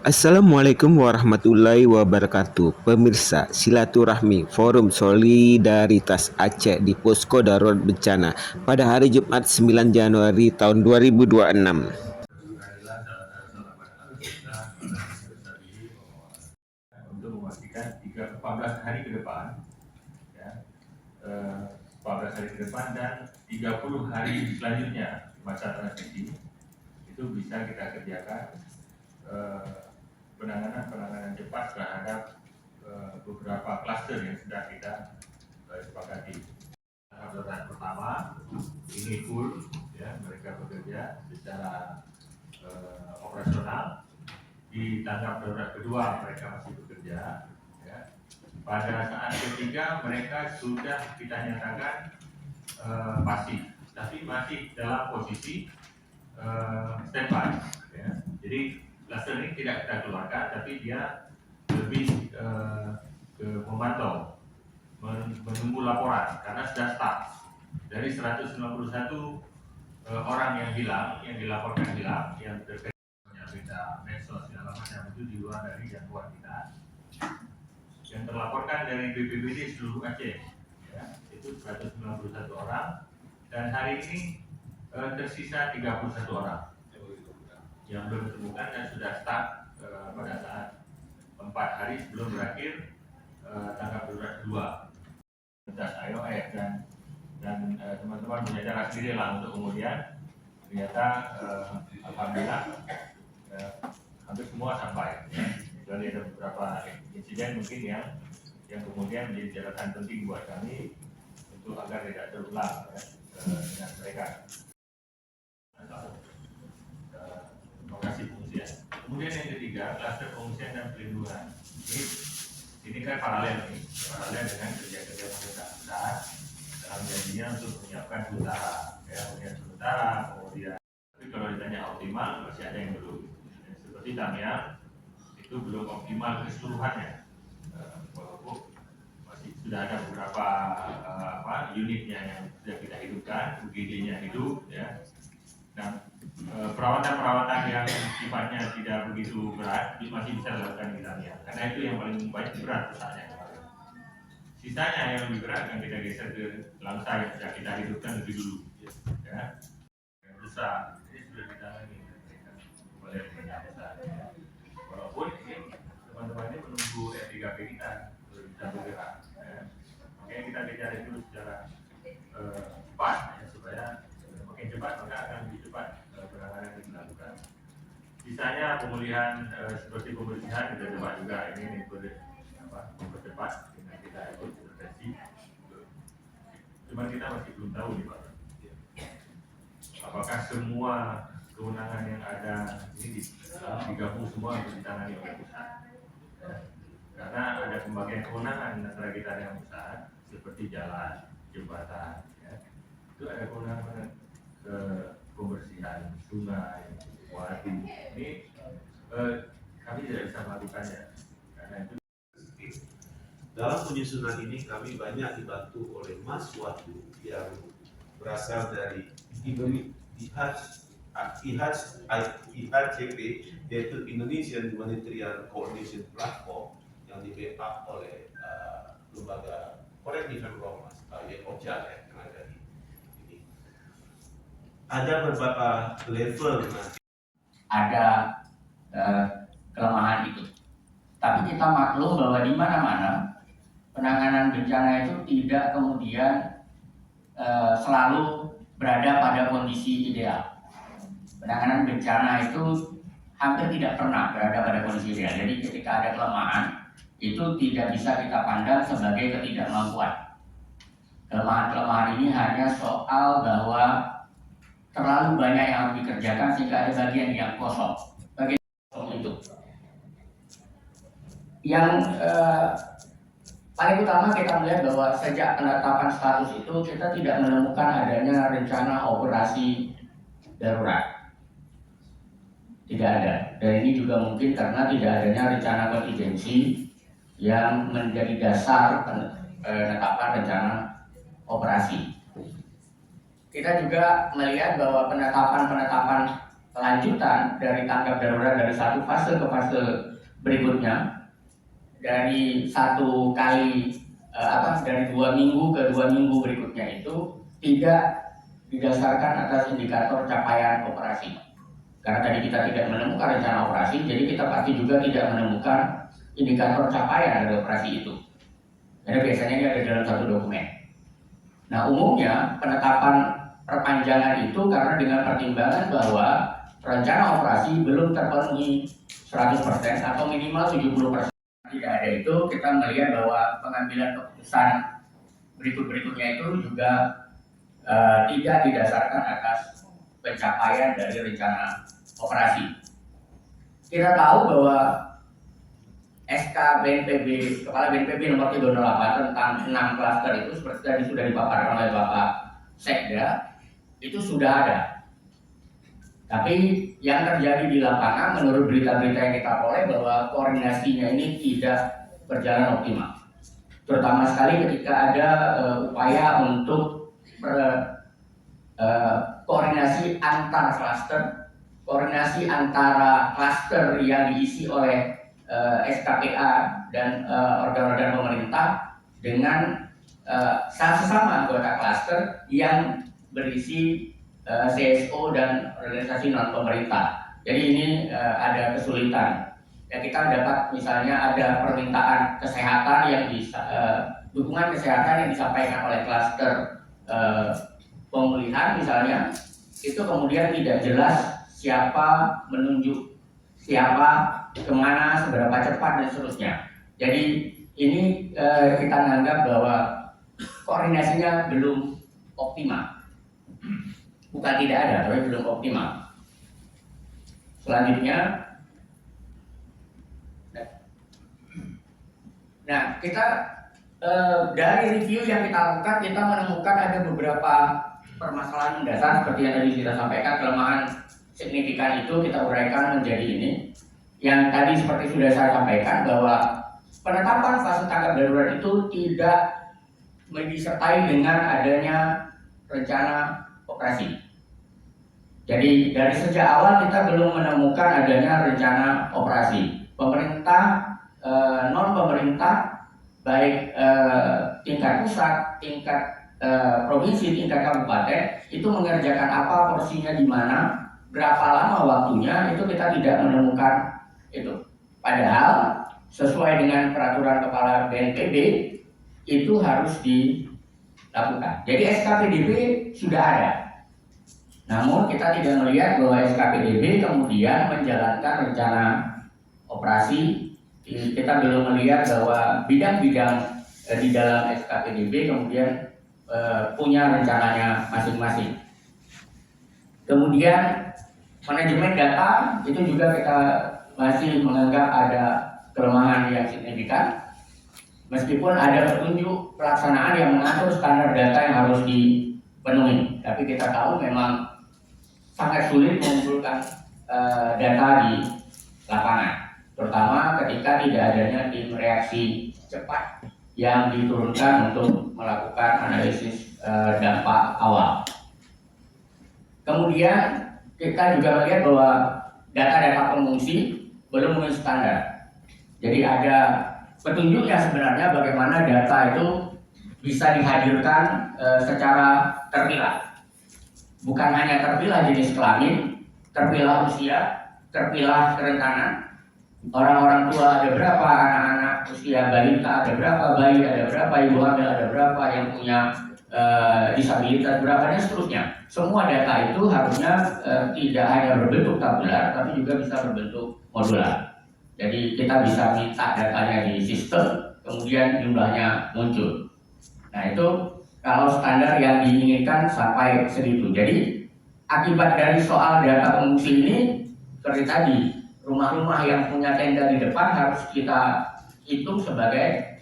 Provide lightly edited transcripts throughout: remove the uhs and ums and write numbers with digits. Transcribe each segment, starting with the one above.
Assalamualaikum warahmatullahi wabarakatuh. Pemirsa, silaturahmi Forum Solidaritas Aceh di Posko Darurat Bencana pada hari Jumat 9 Januari tahun 2026. Untuk memastikan 14 hari ke depan, ya, 14 hari ke depan dan 30 hari selanjutnya masa transisi itu bisa kita kerjakan penanganan cepat terhadap beberapa klaster yang sudah kita sepakati. Tahap darurat pertama ini full, ya, mereka bekerja secara operasional. Di tanggap darurat kedua mereka masih bekerja, ya. Pada saat ketiga mereka sudah kita nyatakan pasif, tapi masih dalam posisi standby, ya. Jadi klaster ini tidak kita keluarkan, tapi dia lebih ke memantau, menunggu laporan karena sudah start dari 191 orang yang hilang, yang dilaporkan hilang, yang terkait berita medsos segala macam itu di luar dari jangkauan kita. Yang terlaporkan dari BPBD seluruh Aceh, ya, itu 191 orang, dan hari ini tersisa 31 orang yang belum ditemukan dan sudah start pada saat 4 hari sebelum berakhir tanggap darurat 2. IOF dan teman-teman punya cara sendiri lah untuk kemudian ternyata alhamdulillah hampir semua sampai, ya. Kecuali ada beberapa insiden mungkin yang kemudian menjadi catatan penting buat kami untuk agar tidak terulang, ya, dengan mereka. Lokasi pengungsian. Kemudian yang ketiga, klaster pengungsian dan perlindungan. Ini kan paralel dengan kerja-kerja pemerintah pusat dalam janjinya untuk menyiapkan utara, ya, hunian sementara, kemudian. Tapi kalau ditanya optimal, masih ada yang belum. Seperti Tamiang itu belum optimal keseluruhannya, walaupun masih sudah ada beberapa unitnya yang sudah kita hidupkan, UGD-nya hidup, ya. Nah, perawatan-perawatan yang sifatnya tidak begitu berat masih bisa dilakukan di Tamiang, karena itu yang paling banyak berat rusaknya. Sisanya yang lebih berat akan kita geser ke Langsa yang sudah kita hidupkan lebih dulu, ya. Yang besar ini sudah ditangani oleh pemerintah pusat, ya. Walaupun ini teman-teman ini menunggu R3P kita bisa bergerak, ya. Makanya kita kejar itu secara cepat, ya, supaya makin cepat maka akan lebih cepat penanganan yang dilakukan. Sisanya pemulihan seperti pembersihan kita coba juga ini mempercepat dengan kita ikut intervensi. Cuman kita masih belum tahu nih Pak, apakah semua kewenangan yang ada ini digabung semua untuk ditangani oleh pusat, ya. Karena ada pembagian kewenangan antara kita dengan pusat, seperti jalan, jembatan, ya. Itu ada kewenangan ke pembersihan sungai, waduk. Ini kami tidak bisa melakukannya karena itu. Dalam penyusunan ini kami banyak dibantu oleh Mas Wadu yang berasal dari IHCP, yaitu Indonesian Humanitarian Coordination Platform, yang di backup oleh lembaga correct me if I'm wrong, Mas, OJA, ya, yang ada di ini. Ada beberapa level nanti. Ada kelemahan itu, tapi kita maklum bahwa di mana-mana penanganan bencana itu tidak kemudian selalu berada pada kondisi ideal. Penanganan bencana itu hampir tidak pernah berada pada kondisi ideal. Jadi ketika ada kelemahan, itu tidak bisa kita pandang sebagai ketidakmampuan. Kelemahan-kelemahan ini hanya soal bahwa terlalu banyak yang harus dikerjakan sehingga ada bagian yang kosong. Bagian kosong itu yang paling utama kita melihat bahwa sejak penetapan status itu kita tidak menemukan adanya rencana operasi darurat. Tidak ada. Dan ini juga mungkin karena tidak adanya rencana kontingensi yang menjadi dasar penetapan rencana operasi. Kita juga melihat bahwa penetapan kelanjutan dari tanggap darurat dari satu fase ke fase berikutnya, dari satu kali dari 2 minggu ke 2 minggu berikutnya itu tidak didasarkan atas indikator capaian operasi. Karena tadi kita tidak menemukan rencana operasi, jadi kita pasti juga tidak menemukan indikator capaian dari operasi itu. Karena biasanya ini ada dalam satu dokumen. Nah, umumnya penetapan perpanjangan itu karena dengan pertimbangan bahwa rencana operasi belum terpenuhi 100% atau minimal 70%. Tidak ada itu, kita melihat bahwa pengambilan keputusan berikutnya itu juga tidak didasarkan atas pencapaian dari rencana operasi. Kita tahu bahwa SK BNPB, Kepala BNPB nomor 308 tentang 6 klaster itu seperti tadi sudah dipaparkan oleh Bapak Sekda, itu sudah ada. Tapi yang terjadi di lapangan menurut berita-berita yang kita peroleh bahwa koordinasinya ini tidak berjalan optimal. Terutama sekali ketika ada upaya untuk koordinasi antar klaster, koordinasi antara klaster yang diisi oleh SKPA dan organ-organ pemerintah dengan sesama anggota klaster yang berisi CSO dan organisasi non pemerintah. Jadi ini ada kesulitan. Ya, kita dapat misalnya ada permintaan kesehatan yang bisa dukungan kesehatan yang disampaikan oleh klaster pemulihan misalnya, itu kemudian tidak jelas siapa menunjuk siapa kemana, seberapa cepat dan seterusnya. Jadi ini kita menganggap bahwa koordinasinya belum optimal. Bukan tidak ada, tapi belum optimal. Selanjutnya, nah kita dari review yang kita lakukan, kita menemukan ada beberapa permasalahan mendasar seperti yang tadi kita sampaikan. Kelemahan signifikan itu kita uraikan menjadi ini. Yang tadi seperti sudah saya sampaikan bahwa penetapan fase tanggap darurat itu tidak disertai dengan adanya rencana operasi. Jadi dari sejak awal kita belum menemukan adanya rencana operasi. Pemerintah, non pemerintah, baik tingkat pusat, tingkat provinsi, tingkat kabupaten itu mengerjakan apa, porsinya di mana, berapa lama waktunya, itu kita tidak menemukan itu. Padahal sesuai dengan peraturan Kepala BNPB itu harus dilakukan. Jadi SKPDB sudah ada. Namun kita tidak melihat bahwa SKPDB kemudian menjalankan rencana operasi. Kita belum melihat bahwa bidang-bidang di dalam SKPDB kemudian punya rencananya masing-masing. Kemudian manajemen data itu juga kita masih menganggap ada kelemahan yang signifikan. Meskipun ada petunjuk pelaksanaan yang mengatur standar data yang harus dipenuhi, tapi kita tahu memang sangat sulit mengumpulkan data di lapangan, terutama ketika tidak adanya tim reaksi cepat yang diturunkan untuk melakukan analisis dampak awal. Kemudian kita juga melihat bahwa data-data pengungsi belum memenuhi standar. Jadi ada petunjuknya sebenarnya bagaimana data itu bisa dihadirkan secara terpilah. Bukan hanya terpilah jenis kelamin, terpilah usia, terpilah kerentanan. Orang-orang tua ada berapa, anak-anak usia balita ada berapa, bayi ada berapa, ibu hamil ada berapa, yang punya disabilitas berapa, dan seterusnya. Semua data itu harusnya tidak hanya berbentuk tabular, tapi juga bisa berbentuk modular. Jadi kita bisa minta datanya di sistem, kemudian jumlahnya muncul. Nah itu kalau standar yang diinginkan sampai segitu. Jadi akibat dari soal data pengungsi ini, seperti tadi, rumah-rumah yang punya tenda di depan harus kita hitung sebagai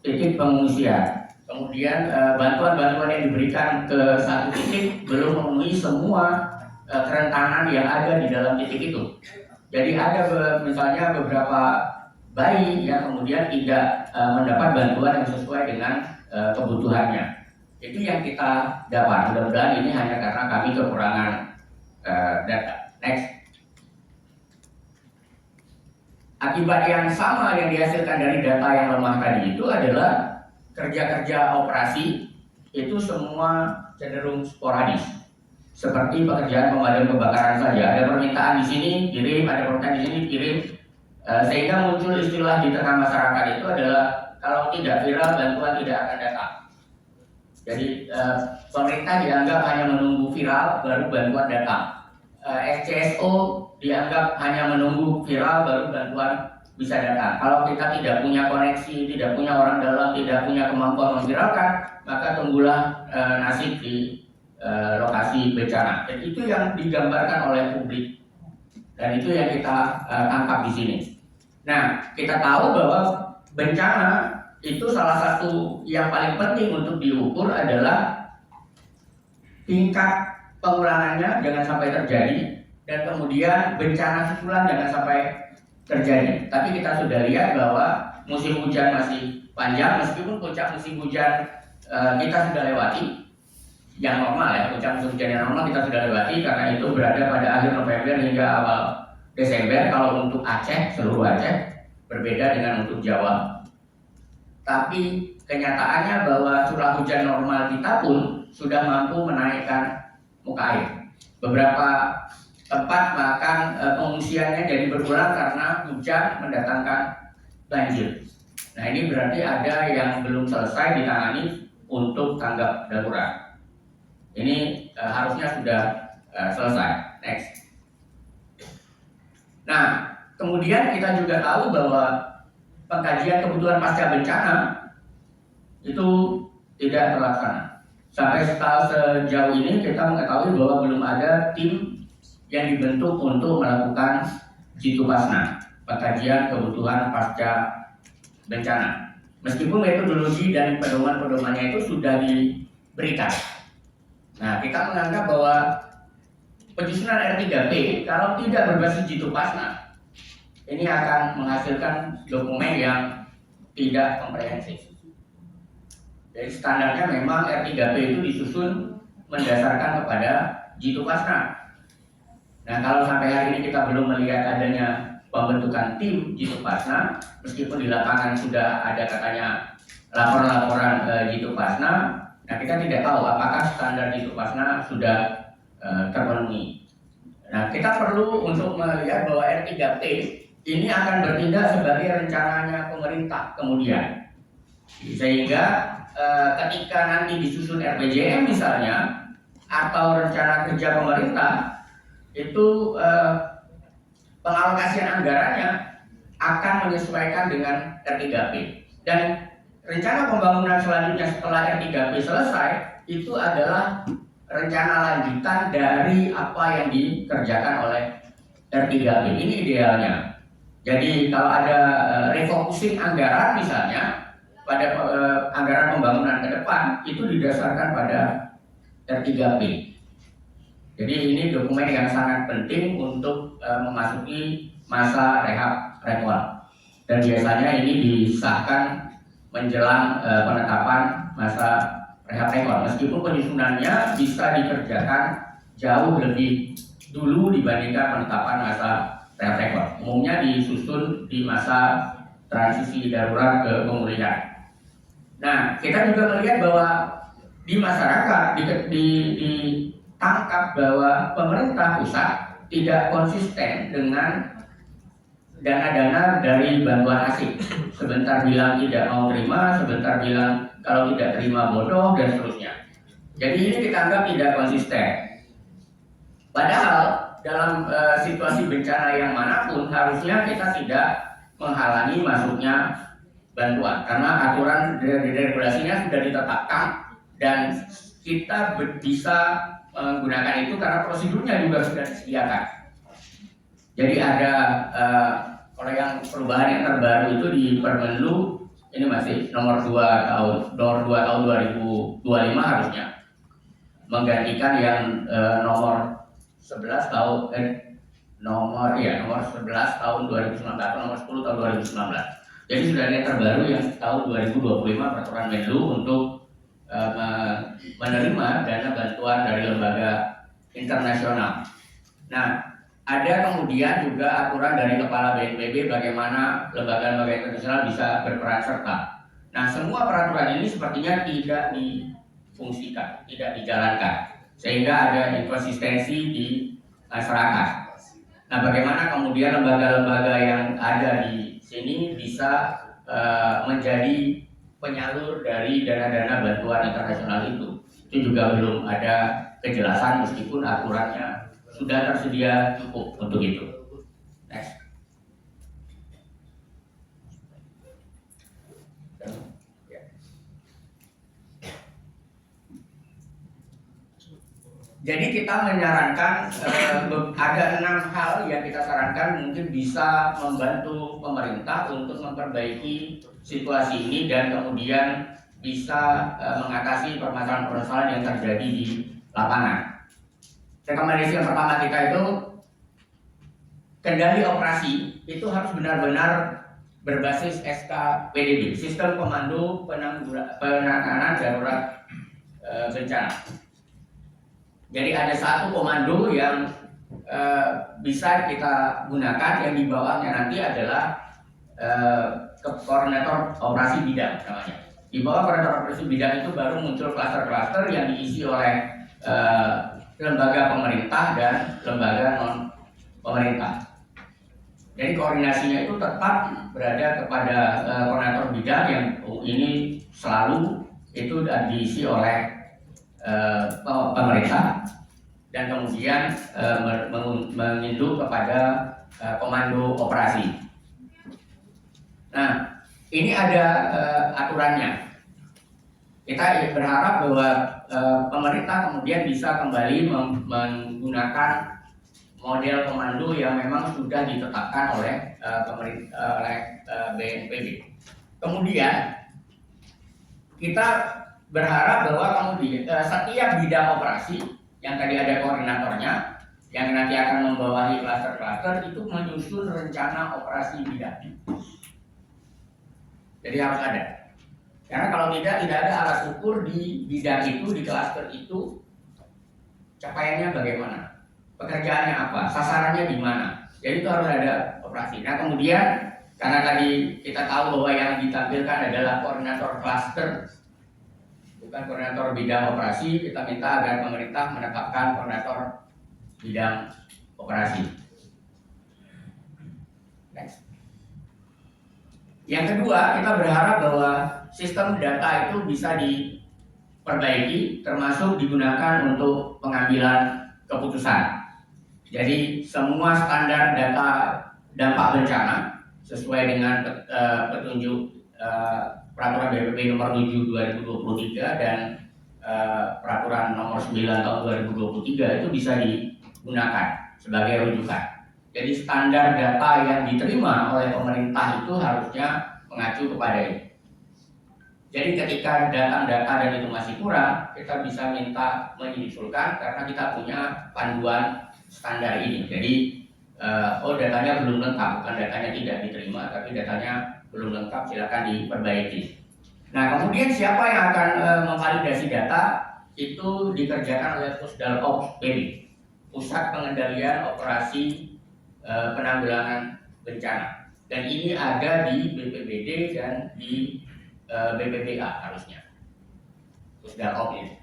titik pengungsian. Kemudian bantuan-bantuan yang diberikan ke satu titik belum memenuhi semua kerentanan yang ada di dalam titik itu. Jadi ada misalnya beberapa bayi yang kemudian tidak mendapat bantuan yang sesuai dengan kebutuhannya. Itu yang kita dapat. Mudah-mudahan ini hanya karena kami kekurangan data. Next. Akibat yang sama yang dihasilkan dari data yang lemah tadi itu adalah kerja-kerja operasi itu semua cenderung sporadis. Seperti pekerjaan pemadam kebakaran saja, ada permintaan di sini kirim, ada permintaan di sini kirim, sehingga muncul istilah di tengah masyarakat itu adalah kalau tidak viral bantuan tidak akan datang. Jadi pemerintah dianggap hanya menunggu viral baru bantuan datang. SCSO dianggap hanya menunggu viral baru bantuan bisa datang. Kalau kita tidak punya koneksi, tidak punya orang dalam, tidak punya kemampuan memviralkan, maka tunggulah nasib di lokasi bencana. Dan itu yang digambarkan oleh publik. Dan itu yang kita tangkap di sini. Nah, kita tahu bahwa bencana itu salah satu yang paling penting untuk diukur adalah tingkat pengulangannya jangan sampai terjadi, dan kemudian bencana susulan jangan sampai terjadi. Tapi kita sudah lihat bahwa musim hujan masih panjang, meskipun puncak musim hujan kita sudah lewati, yang normal ya, puncak musim hujan yang normal kita sudah lewati karena itu berada pada akhir November hingga awal Desember. Kalau untuk Aceh, seluruh Aceh, berbeda dengan untuk Jawa. Tapi kenyataannya bahwa curah hujan normal kita pun sudah mampu menaikkan muka air. Beberapa tempat bahkan pengungsiannya jadi berkurang karena hujan mendatangkan banjir. Nah, ini berarti ada yang belum selesai ditangani untuk tanggap darurat. Ini harusnya sudah selesai. Next. Nah, kemudian kita juga tahu bahwa pengkajian kebutuhan pasca bencana itu tidak terlaksana. Sampai sejauh ini kita mengetahui bahwa belum ada tim yang dibentuk untuk melakukan Jitupasna, pengkajian kebutuhan pasca bencana. Meskipun metodologi dan pedoman-pedomannya itu sudah diberikan. Nah, kita menganggap bahwa penyusunan R3P kalau tidak berbasis Jitupasna ini akan menghasilkan dokumen yang tidak komprehensif. Jadi standarnya memang R3P itu disusun mendasarkan kepada Jitupasna. Nah, kalau sampai hari ini kita belum melihat adanya pembentukan tim Jitupasna, meskipun di lapangan sudah ada katanya laporan-laporan Jitupasna, nah kita tidak tahu apakah standar Jitupasna sudah terpenuhi. Nah, kita perlu untuk melihat bahwa R3P ini akan bertindak sebagai rencananya pemerintah kemudian, sehingga ketika nanti disusun RPJM misalnya atau rencana kerja pemerintah itu pengalokasian anggarannya akan menyesuaikan dengan R3P, dan rencana pembangunan selanjutnya setelah R3P selesai itu adalah rencana lanjutan dari apa yang dikerjakan oleh R3P. Ini idealnya. Jadi kalau ada refocusing anggaran misalnya pada anggaran pembangunan ke depan itu didasarkan pada R3P. Jadi ini dokumen yang sangat penting untuk memasuki masa rehab rekor. Dan biasanya ini disahkan menjelang penetapan masa rehab rekor. Meskipun penyusunannya bisa dikerjakan jauh lebih dulu dibandingkan penetapan masa rehab rekor. Umumnya disusun di masa transisi darurat ke pemulihan. Nah, kita juga melihat bahwa di masyarakat ditangkap bahwa pemerintah pusat tidak konsisten dengan dana-dana dari bantuan asing. Sebentar bilang tidak mau terima, sebentar bilang kalau tidak terima bodoh, dan seterusnya. Jadi ini kita anggap tidak konsisten. Padahal dalam situasi bencana yang manapun harusnya kita tidak menghalangi masuknya bantuan, karena aturan dari regulasinya sudah ditetapkan dan kita bisa menggunakan itu karena prosedurnya juga sudah disediakan. Jadi ada kalau yang perubahan yang terbaru itu di Permenlu ini masih nomor 2 tahun 2025 harusnya menggantikan yang nomor 11 tahun nomor 11 tahun 2019 atau nomor 10 tahun 2019. Jadi sudah ada yang terbaru yang tahun 2025 peraturan Menlu untuk menerima dana bantuan dari lembaga internasional. Nah, ada kemudian juga aturan dari Kepala BNPB bagaimana lembaga-lembaga internasional bisa berperan serta. Nah, semua peraturan ini sepertinya tidak difungsikan, tidak dijalankan, sehingga ada inkonsistensi di masyarakat. Nah, bagaimana kemudian lembaga-lembaga yang ada di sini bisa menjadi penyalur dari dana-dana bantuan internasional itu juga belum ada kejelasan meskipun aturannya sudah tersedia cukup untuk itu. Next. Jadi kita menyarankan ada 6 hal yang kita sarankan mungkin bisa membantu pemerintah untuk memperbaiki situasi ini dan kemudian bisa mengatasi permasalahan-permasalahan yang terjadi di lapangan. Rekomendasi yang pertama kita itu kendali operasi itu harus benar-benar berbasis SKPDB, Sistem Komando Penanganan Darurat Bencana. Jadi ada satu komando yang bisa kita gunakan, yang di bawahnya nanti adalah koordinator operasi bidang namanya. Di bawah koordinator operasi bidang itu baru muncul klaster-klaster yang diisi oleh lembaga pemerintah dan lembaga non pemerintah. Jadi koordinasinya itu tetap berada kepada koordinator bidang yang ini selalu itu diisi oleh pemerintah dan kemudian menginduk kepada komando operasi. Nah, ini ada aturannya. Kita berharap bahwa pemerintah kemudian bisa kembali menggunakan model komando yang memang sudah ditetapkan oleh BNPB. Kemudian kita berharap bahwa kemudian setiap bidang operasi yang tadi ada koordinatornya, yang nanti akan membawahi klaster-klaster itu menyusun rencana operasi bidang. Jadi harus ada. Karena kalau tidak ada alat ukur di bidang itu, di klaster itu, capaiannya bagaimana, pekerjaannya apa, sasarannya di mana. Jadi itu harus ada operasi. Nah kemudian karena tadi kita tahu bahwa yang ditampilkan adalah koordinator klaster, bukan koordinator bidang operasi, kita minta agar pemerintah menetapkan koordinator bidang operasi. Next. Yang kedua, kita berharap bahwa sistem data itu bisa diperbaiki, termasuk digunakan untuk pengambilan keputusan. Jadi semua standar data dampak bencana sesuai dengan petunjuk Peraturan BPP nomor 7 2023 dan Peraturan nomor 9 tahun 2023 itu bisa digunakan sebagai rujukan. Jadi standar data yang diterima oleh pemerintah itu harusnya mengacu kepada ini. Jadi ketika data dan itu masih kurang, kita bisa minta menyusulkan karena kita punya panduan standar ini. Jadi datanya belum lengkap, bukan datanya tidak diterima, tapi datanya belum lengkap, silakan diperbaiki. Nah kemudian siapa yang akan memvalidasi data itu dikerjakan oleh Pusdalop PB, Pusat Pengendalian Operasi Penanggulangan Bencana, dan ini ada di BPBD dan di BPBA harusnya Pusdalop ini.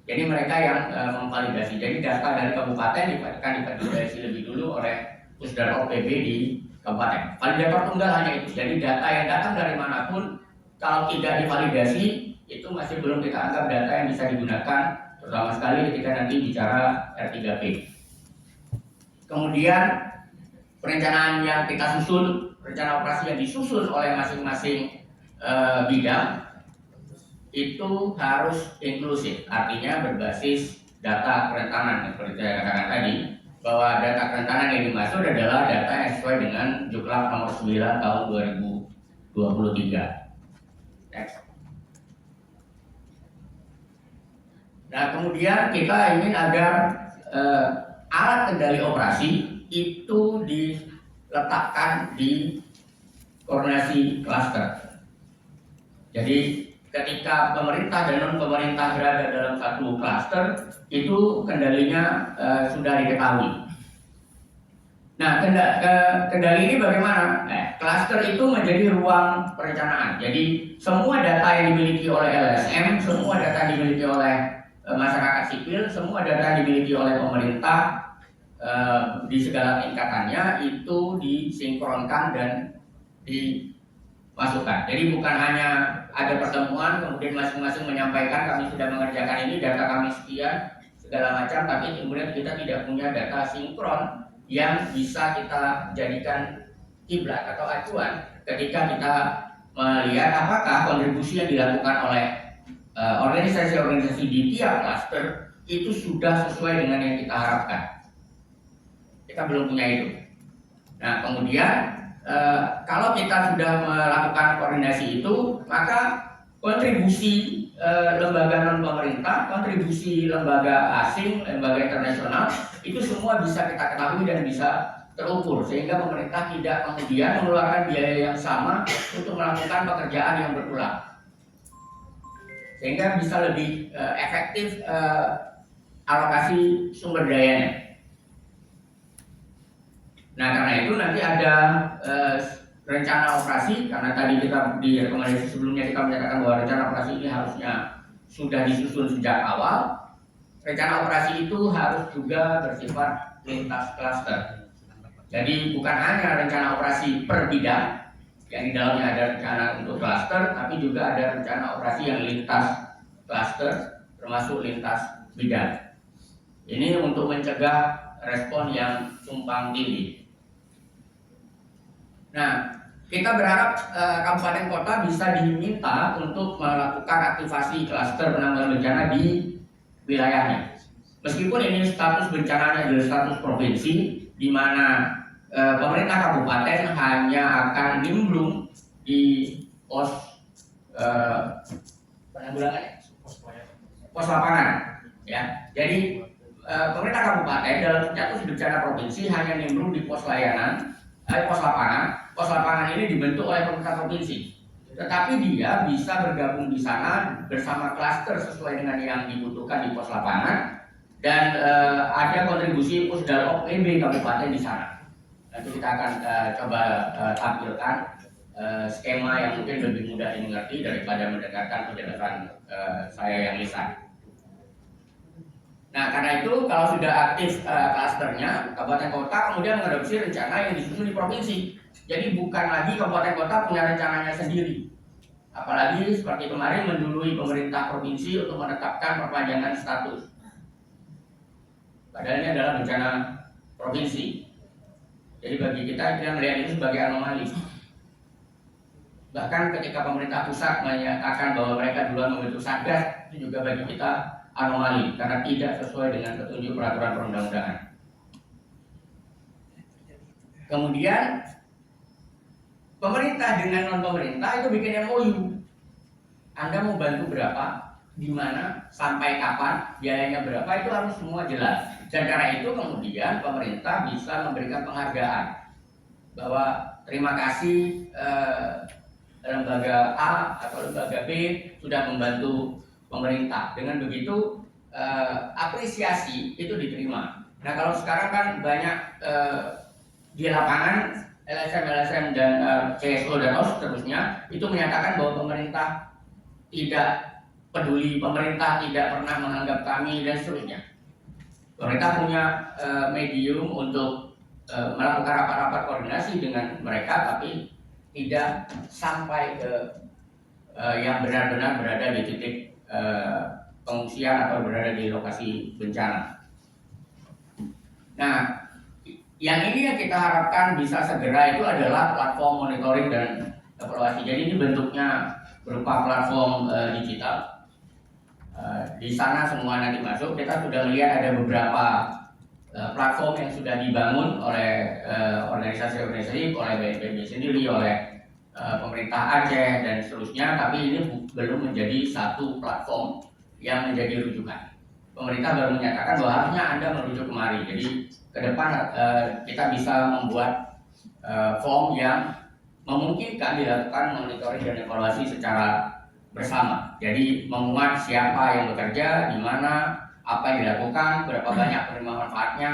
Jadi mereka yang memvalidasi. Jadi data dari kabupaten akan divalidasi lebih dulu oleh Pusdalop PB di kabupaten. Validator tunggal hanya itu. Jadi data yang datang dari manapun kalau tidak divalidasi itu masih belum kita anggap data yang bisa digunakan, terutama sekali ketika nanti bicara R3P. Kemudian perencanaan yang kita susun, rencana operasi yang disusun oleh masing-masing bidang itu harus inklusif, artinya berbasis data kerentanan seperti saya katakan tadi, bahwa data kerentanan yang dimaksud adalah data yang sesuai dengan Juklak nomor 9 tahun 2023. Next. Nah kemudian kita ingin agar alat kendali operasi itu diletakkan di koordinasi klaster. Jadi ketika pemerintah dan non pemerintah berada dalam satu klaster, itu kendalinya sudah diketahui. Nah, kendali ini bagaimana? Cluster itu menjadi ruang perencanaan. Jadi semua data yang dimiliki oleh LSM, semua data yang dimiliki oleh masyarakat sipil, semua data yang dimiliki oleh pemerintah di segala tingkatannya itu disinkronkan dan dimasukkan. Jadi bukan hanya ada pertemuan kemudian masing-masing menyampaikan kami sudah mengerjakan ini, data kami sekian segala macam, tapi kemudian kita tidak punya data sinkron yang bisa kita jadikan kiblat atau acuan ketika kita melihat apakah kontribusi yang dilakukan oleh organisasi-organisasi di tiap klaster itu sudah sesuai dengan yang kita harapkan. Kita belum punya itu. Nah, kemudian kalau kita sudah melakukan koordinasi itu, maka kontribusi lembaga non pemerintah, kontribusi lembaga asing, lembaga internasional itu semua bisa kita ketahui dan bisa terukur, sehingga pemerintah tidak kemudian mengeluarkan biaya yang sama untuk melakukan pekerjaan yang berulang, sehingga bisa lebih efektif alokasi sumber dayanya. Nah, karena itu nanti ada rencana operasi, karena tadi kita di rekomendasi sebelumnya kita menyatakan bahwa rencana operasi ini harusnya sudah disusun sejak awal. Rencana operasi itu harus juga bersifat lintas klaster. Jadi bukan hanya rencana operasi per bidang yang di dalamnya ada rencana untuk klaster, tapi juga ada rencana operasi yang lintas klaster termasuk lintas bidang. Ini untuk mencegah respon yang tumpang tindih. Nah, kita berharap kabupaten kota bisa diminta untuk melakukan aktivasi klaster penanggulangan bencana di wilayahnya. Meskipun ini status bencananya adalah status provinsi, di mana pemerintah kabupaten hanya akan nimbrung di pos penanggulangan, pos lapangan, ya. Jadi pemerintah kabupaten dalam status bencana provinsi hanya nimbrung di pos layanan, pos lapangan. Pos lapangan ini dibentuk oleh pemerintah provinsi, tetapi dia bisa bergabung di sana bersama klaster sesuai dengan yang dibutuhkan di pos lapangan, dan ada kontribusi Pusdal PB kabupaten di sana. Nanti kita akan coba tampilkan skema yang mungkin lebih mudah dimengerti daripada mendengarkan penjelasan saya yang lisan. Nah, karena itu kalau sudah aktif klasternya, kabupaten kota kemudian mengadopsi rencana yang disusun di provinsi. Jadi bukan lagi kabupaten kota punya rencananya sendiri. Apalagi seperti kemarin mendului pemerintah provinsi untuk menetapkan perpanjangan status. Padahal ini adalah bencana provinsi. Jadi bagi kita melihat itu sebagai anomali. Bahkan ketika pemerintah pusat menyatakan bahwa mereka duluan membentuk satgas, itu juga bagi kita anomali karena tidak sesuai dengan petunjuk peraturan perundang-undangan. Kemudian pemerintah dengan non pemerintah itu bikin MOU. Anda mau bantu berapa, di mana, sampai kapan, biayanya berapa, itu harus semua jelas. Dan karena itu kemudian pemerintah bisa memberikan penghargaan bahwa terima kasih lembaga A atau lembaga B sudah membantu pemerintah. Dengan begitu apresiasi itu diterima. Nah, kalau sekarang kan banyak di lapangan LSM dan CSO dan seterusnya itu menyatakan bahwa pemerintah tidak peduli, pemerintah tidak pernah menganggap kami dan seterusnya. Pemerintah punya medium untuk melakukan rapat-rapat koordinasi dengan mereka, tapi tidak sampai ke yang benar-benar berada di titik pengungsian atau berada di lokasi bencana. Nah, yang ini yang kita harapkan bisa segera itu adalah platform monitoring dan evaluasi. Jadi ini bentuknya berupa platform digital. Di sana semua nanti masuk. Kita sudah melihat ada beberapa platform yang sudah dibangun oleh organisasi-organisasi, oleh BNPB sendiri, oleh pemerintah Aceh dan seterusnya. Tapi ini belum menjadi satu platform yang menjadi rujukan. Pemerintah baru menyatakan bahwa harusnya Anda merujuk kemari. Jadi ke depan kita bisa membuat form yang memungkinkan dilakukan monitoring dan evaluasi secara bersama. Jadi memuat siapa yang bekerja, di mana, apa yang dilakukan, berapa banyak penerima manfaatnya,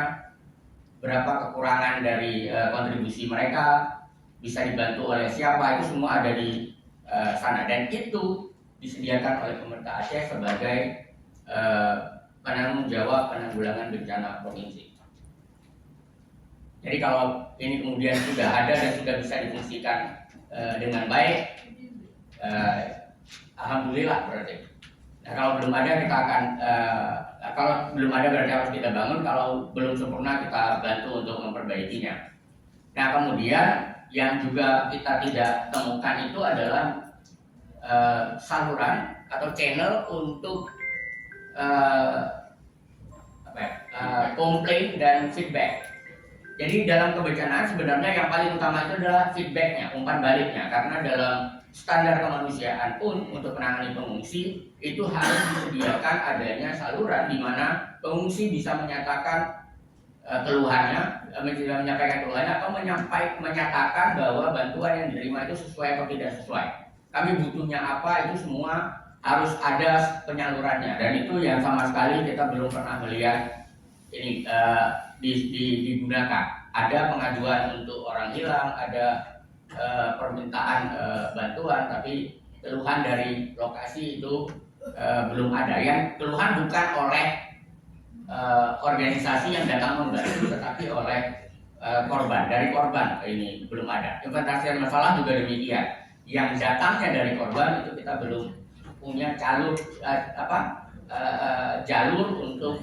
berapa kekurangan dari kontribusi mereka, bisa dibantu oleh siapa, itu semua ada di sana, dan itu disediakan oleh pemerintah Aceh sebagai penanggung jawab penanggulangan bencana provinsi. Jadi kalau ini kemudian sudah ada dan sudah bisa difungsikan dengan baik, alhamdulillah berarti. Nah, kalau belum ada kita akan kalau belum ada berarti harus kita bangun, kalau belum sempurna kita bantu untuk memperbaikinya. Nah, kemudian yang juga kita tidak temukan itu adalah saluran atau channel untuk komplain dan feedback. Jadi dalam kebencanaan sebenarnya yang paling utama itu adalah feedbacknya, umpan baliknya, karena dalam standar kemanusiaan pun untuk menangani pengungsi itu harus disediakan adanya saluran di mana pengungsi bisa menyatakan keluhannya, menyampaikan keluhannya atau menyatakan bahwa bantuan yang diterima itu sesuai atau tidak sesuai. Kami butuhnya apa, itu semua harus ada penyalurannya, dan itu yang sama sekali kita belum pernah melihat ini digunakan. Ada pengaduan untuk orang hilang, ada permintaan bantuan, tapi keluhan dari lokasi itu belum ada. Yang keluhan bukan oleh organisasi yang datang membantu, tetapi oleh korban. Dari korban ini belum ada. Inventarisasi masalah juga demikian. Yang datangnya dari korban itu kita belum punya jalur untuk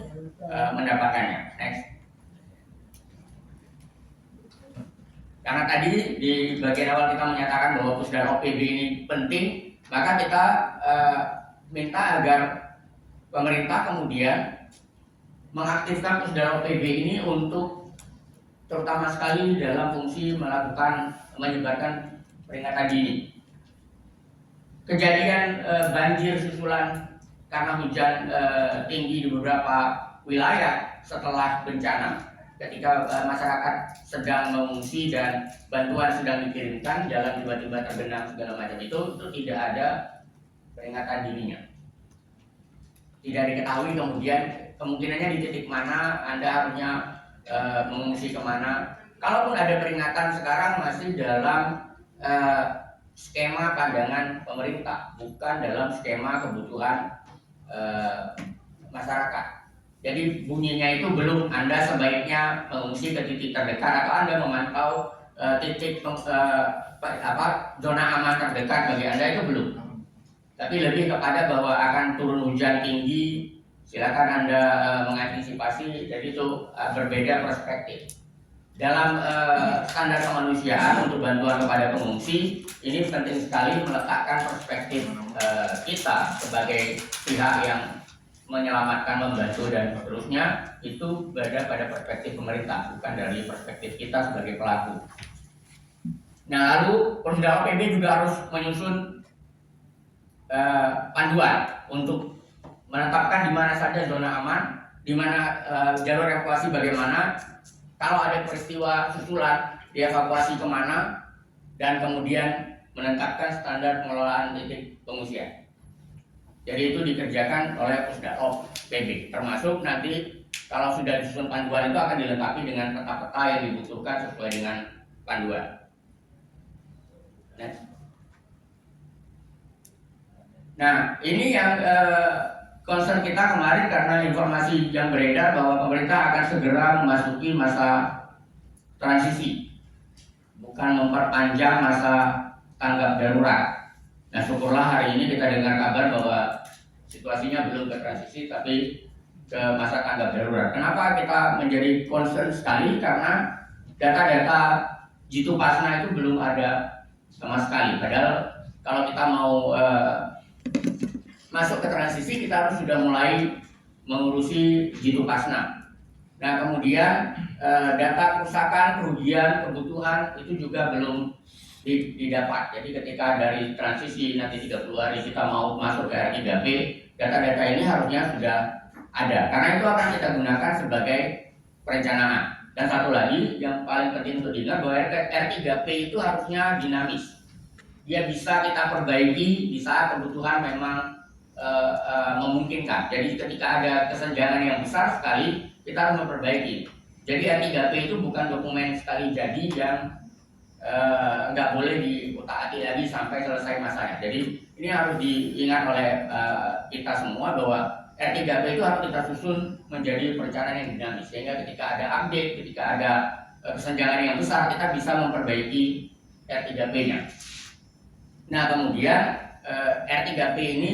mendapatkannya. Next. Karena tadi di bagian awal kita menyatakan bahwa Pusdar OPB ini penting, maka kita minta agar pemerintah kemudian mengaktifkan Pusdar OPB ini untuk terutama sekali dalam fungsi menyebarkan peringatan dini. Kejadian banjir susulan karena hujan tinggi di beberapa wilayah setelah bencana, ketika masyarakat sedang mengungsi dan bantuan sedang dikirimkan, jalan tiba-tiba tergenang segala macam, itu tidak ada peringatan dininya. Tidak diketahui kemudian kemungkinannya di titik mana Anda harusnya mengungsi kemana. Kalaupun ada peringatan sekarang masih dalam skema pandangan pemerintah, bukan dalam skema kebutuhan masyarakat. Jadi bunyinya itu belum Anda sebaiknya mengungsi ke titik terdekat, atau Anda memantau titik zona aman terdekat bagi Anda, itu belum. Tapi lebih kepada bahwa akan turun hujan tinggi, silakan Anda mengantisipasi. Jadi itu berbeda perspektif. Dalam standar kemanusiaan untuk bantuan kepada pengungsi, ini penting sekali meletakkan perspektif kita sebagai pihak yang menyelamatkan, membantu dan seterusnya, itu berada pada perspektif pemerintah, bukan dari perspektif kita sebagai pelaku. Nah, lalu Pusdar OPB juga harus menyusun panduan untuk menetapkan di mana saja zona aman, di mana jalur evakuasi bagaimana, kalau ada peristiwa susulan dievakuasi kemana, dan kemudian menetapkan standar pengelolaan titik pengungsian. Jadi itu dikerjakan oleh Pusdar OPB, termasuk nanti kalau sudah disusun panduan itu akan dilengkapi dengan peta-peta yang dibutuhkan sesuai dengan panduan. Nah, ini yang concern kita kemarin, karena informasi yang beredar bahwa pemerintah akan segera memasuki masa transisi, bukan memperpanjang masa tanggap darurat. Nah, syukurlah hari ini kita dengar kabar bahwa situasinya belum ke transisi tapi ke masa tanggap darurat. Kenapa kita menjadi concern sekali? Karena data-data Jitu Pasna itu belum ada sama sekali. Padahal kalau kita mau masuk ke transisi, kita harus sudah mulai mengurusi Jitu Pasna. Nah, kemudian data kerusakan, kerugian, kebutuhan itu juga belum didapat. Jadi ketika dari transisi nanti 30 hari kita mau masuk ke R3P, data-data ini harusnya sudah ada, karena itu akan kita gunakan sebagai perencanaan. Dan satu lagi yang paling penting untuk diingat, bahwa R3P itu harusnya dinamis. Dia bisa kita perbaiki di saat kebutuhan memang memungkinkan. Jadi ketika ada kesenjangan yang besar sekali, kita harus memperbaiki. Jadi R3P itu bukan dokumen sekali jadi yang nggak boleh diutak-atik lagi sampai selesai masanya. Jadi ini harus diingat oleh kita semua bahwa R3P itu harus kita susun menjadi perencanaan yang dinamis, sehingga ketika ada update, ketika ada kesenjangan yang besar, kita bisa memperbaiki R3P-nya. Nah, kemudian R3P ini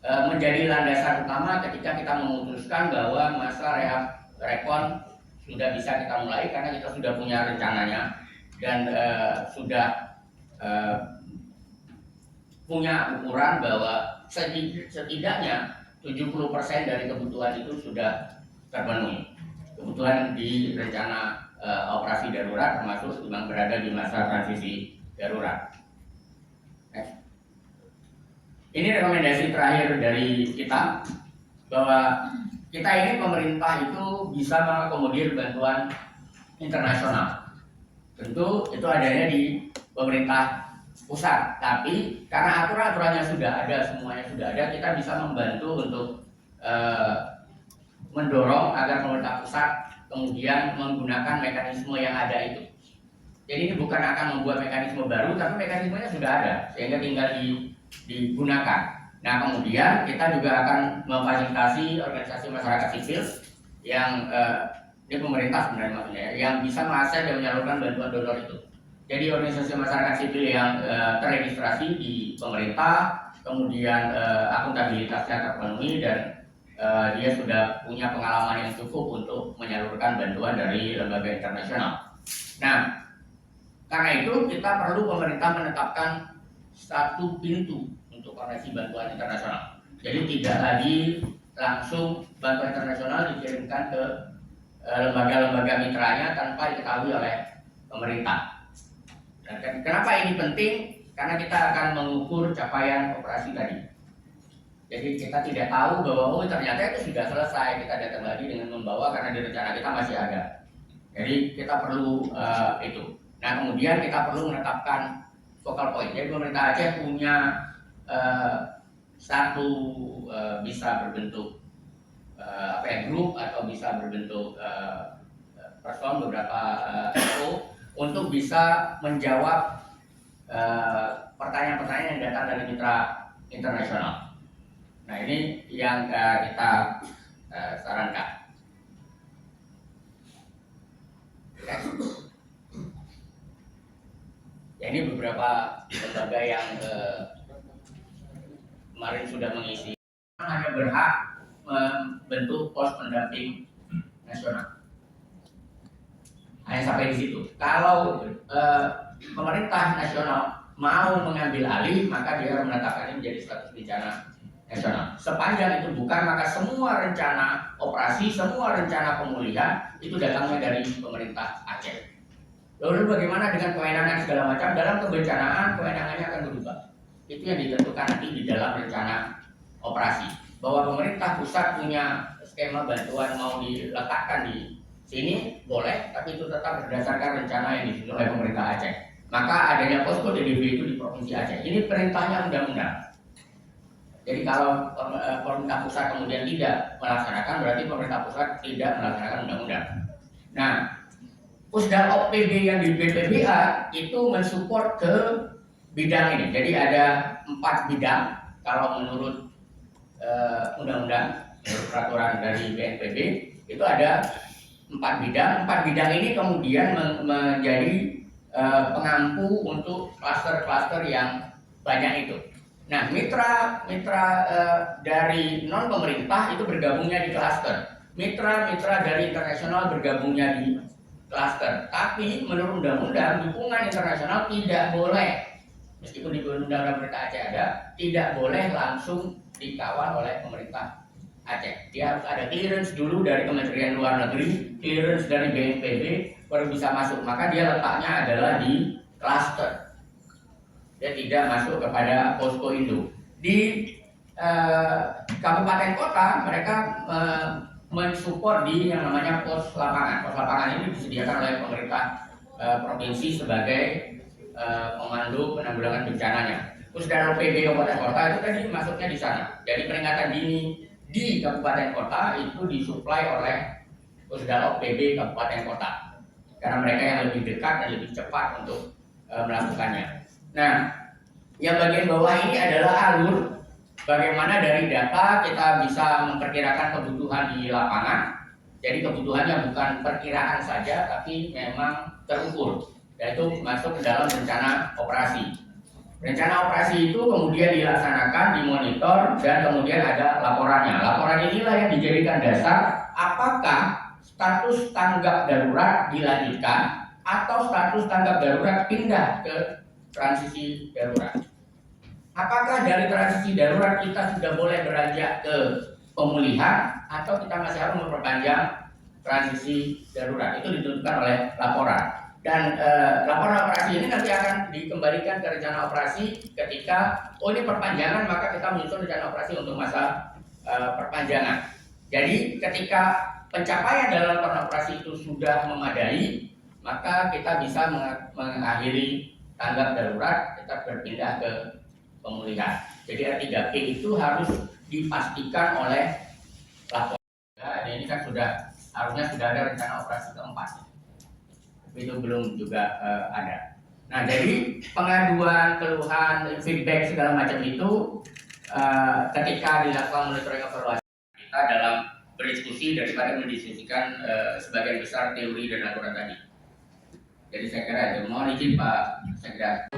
menjadi landasan utama ketika kita memutuskan bahwa masa rekon sudah bisa kita mulai, karena kita sudah punya rencananya dan sudah punya ukuran bahwa setidaknya 70% dari kebutuhan itu sudah terpenuhi. Kebutuhan di rencana operasi darurat termasuk yang berada di masa transisi darurat. Ini rekomendasi terakhir dari kita, bahwa kita ini pemerintah itu bisa mengakomodir bantuan internasional. Tentu itu adanya di pemerintah pusat, tapi karena aturan-aturannya sudah ada, semuanya sudah ada, kita bisa membantu untuk mendorong agar pemerintah pusat kemudian menggunakan mekanisme yang ada itu. Jadi ini bukan akan membuat mekanisme baru, tapi mekanismenya sudah ada, sehingga tinggal digunakan. Nah, kemudian kita juga akan memfasilitasi organisasi masyarakat sipil yang ini pemerintah sebenarnya maksudnya, yang bisa mengakses dan menyalurkan bantuan donor itu. Jadi organisasi masyarakat sipil yang terregistrasi di pemerintah, kemudian akuntabilitasnya terpenuhi dan dia sudah punya pengalaman yang cukup untuk menyalurkan bantuan dari lembaga internasional. Nah, karena itu kita perlu pemerintah menetapkan satu pintu untuk koneksi bantuan internasional. Jadi tidak lagi langsung bantuan internasional dikirimkan ke lembaga-lembaga mitranya tanpa diketahui oleh pemerintah. Dan kenapa ini penting? Karena kita akan mengukur capaian operasi tadi. Jadi kita tidak tahu bahwa ternyata itu sudah selesai, kita datang lagi dengan membawa karena di rencana kita masih ada. Jadi kita perlu itu. Nah, kemudian kita perlu menetapkan focal point. Jadi pemerintah Aceh punya satu bisa berbentuk grup atau bisa berbentuk person, beberapa NGO untuk bisa menjawab pertanyaan-pertanyaan yang datang dari mitra internasional. Nah, ini yang kita sarankan. Ya, ini beberapa lembaga yang kemarin sudah mengisi. Hanya berhak membentuk pos pendamping nasional. Hanya sampai di situ. Kalau pemerintah nasional mau mengambil alih, maka dia harus menetapkan ini menjadi status bencana nasional. Sepanjang itu bukan, maka semua rencana operasi, semua rencana pemulihan itu datangnya dari pemerintah Aceh. Lalu bagaimana dengan kewenangan segala macam? Dalam kebencanaan kewenangannya akan berubah. Itu yang ditentukan nanti di dalam rencana operasi. Bahwa pemerintah pusat punya skema bantuan mau diletakkan di sini boleh, tapi itu tetap berdasarkan rencana yang disusun oleh pemerintah Aceh. Maka adanya posko DDB itu di provinsi Aceh. Ini perintahnya undang-undang. Jadi kalau pemerintah pusat kemudian tidak melaksanakan, berarti pemerintah pusat tidak melaksanakan undang-undang. Nah, Pusdal OPD yang di BPBA itu mensupport ke bidang ini. Jadi ada 4 bidang kalau menurut undang-undang, peraturan dari BNPB itu ada 4 bidang. 4 bidang ini kemudian menjadi pengampu untuk klaster-klaster yang banyak itu. Nah, mitra dari non pemerintah itu bergabungnya di klaster. Mitra dari internasional bergabungnya di klaster. Tapi menurut undang-undang dukungan internasional tidak boleh, meskipun di undang-undang pemerintah Aceh ada, tidak boleh langsung dikawal oleh pemerintah Aceh. Dia harus ada clearance dulu dari Kementerian Luar Negeri, clearance dari BNPB baru bisa masuk. Maka dia letaknya adalah di klaster. Dia tidak masuk kepada posko induk. Di kabupaten kota mereka mensupport di yang namanya pos lapangan. Pos lapangan ini disediakan oleh pemerintah provinsi sebagai pemandu penanggulangan bencananya. Pusdal OPD kabupaten kota itu tadi masuknya di sana. Jadi peringatan dini di kabupaten kota itu disuplai oleh Pusdalop PB Kabupaten Kota, karena mereka yang lebih dekat dan lebih cepat untuk melakukannya. Nah, yang bagian bawah ini adalah alur bagaimana dari data kita bisa memperkirakan kebutuhan di lapangan. Jadi kebutuhannya bukan perkiraan saja, tapi memang terukur, yaitu masuk ke dalam rencana operasi. Rencana operasi itu kemudian dilaksanakan, dimonitor, dan kemudian ada laporannya. Laporan inilah yang dijadikan dasar apakah status tanggap darurat dilanjutkan atau status tanggap darurat pindah ke transisi darurat. Apakah dari transisi darurat kita sudah boleh beranjak ke pemulihan atau kita masih harus memperpanjang transisi darurat? Itu ditentukan oleh laporan. Dan laporan operasi ini nanti akan dikembalikan ke rencana operasi ketika ini perpanjangan, maka kita menyusun rencana operasi untuk masa perpanjangan. Jadi ketika pencapaian dalam laporan operasi itu sudah memadai, maka kita bisa mengakhiri tanggap darurat, kita berpindah ke pemulihan. Jadi R3P itu harus dipastikan oleh laporan. Nah, ini kan harusnya sudah ada rencana operasi keempat. Itu belum juga ada. Nah, jadi pengaduan, keluhan, feedback segala macam itu ketika dilakukan monitoring evaluasi kita dalam berdiskusi daripada mendiskusikan sebagian besar teori dan aturan tadi. Jadi saya kira itu. Mohon izin Pak Sekda.